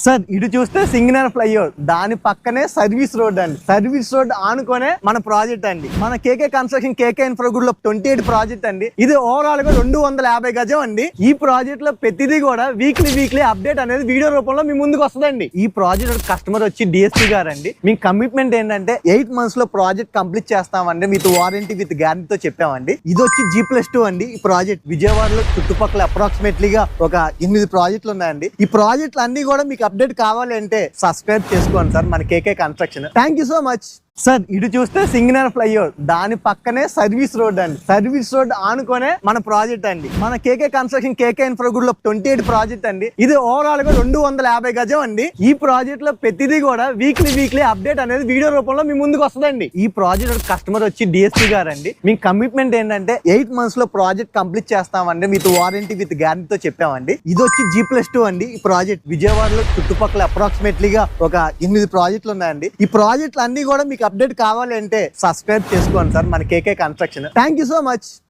Sir ఇటు చూస్తే సింగనర్ ఫ్లైఓవర్, దాని పక్కనే సర్వీస్ రోడ్ అండి. సర్వీస్ రోడ్ ఆనుకొనే మన ప్రాజెక్ట్ అండి. మన KK construction KK infra group లో 28 ప్రాజెక్ట్ అండి. ఇది ఓవరాల్ గా 250 గజం అండి. ఈ ప్రాజెక్ట్ లో ప్రతిదీ కూడా వీక్లీ అప్డేట్ అనేది వీడియో రూపంలో మీ ముందుకు వస్తుందండి. ఈ ప్రాజెక్ట్ కస్టమర్ వచ్చి డిఎస్పీ గారు అండి. మీ కమిట్మెంట్ ఏంటంటే 8 months లో ప్రాజెక్ట్ కంప్లీట్ చేస్తామండి, విత్ వారంటీ విత్ గ్యారంటీతో చెప్పామండి. ఇది వచ్చి G+2 అండి. ఈ ప్రాజెక్ట్ విజయవాడలో చుట్టుపక్కల అప్రాక్సిమేట్లీగా ఒక 8 ప్రాజెక్టులు ఉన్నాయండి. ఈ ప్రాజెక్టులు అన్ని కూడా మీకు అప్డేట్ కావాలి అంటే సబ్స్క్రైబ్ చేసుకోండి సార్ మన KK construction. Thank you so much. Sir ఇటు చూస్తే సింగనర్ ఫ్లైఓవర్, దాని పక్కనే సర్వీస్ రోడ్ అండి. సర్వీస్ రోడ్ ఆనుకొనే మన ప్రాజెక్ట్ అండి. మన KK construction KK infra group లో 28 ప్రాజెక్ట్ అండి. ఇది ఓవరాల్ గా 250 గజం అండి. ఈ ప్రాజెక్ట్ లో ప్రతిదీ కూడా వీక్లీ అప్డేట్ అనేది వీడియో రూపంలో మీ ముందుకు వస్తుందండి. ఈ ప్రాజెక్ట్ కస్టమర్ వచ్చి డిఎస్పీ గారు అండి. మీ కమిట్మెంట్ ఏంటంటే 8 months లో ప్రాజెక్ట్ కంప్లీట్ చేస్తామండి, విత్ వారంటీ విత్ గ్యారంటీతో చెప్పామండి. ఇది వచ్చి G+2 అండి. ఈ ప్రాజెక్ట్ విజయవాడలో చుట్టుపక్కల అప్రాక్సిమేట్లీగా ఒక 8 ప్రాజెక్టులు ఉన్నాయండి. ఈ ప్రాజెక్టులు అన్ని కూడా మీకు అప్డేట్ కావాలి అంటే సబ్స్క్రైబ్ చేసుకోండి సార్ మన KK construction. Thank you so much.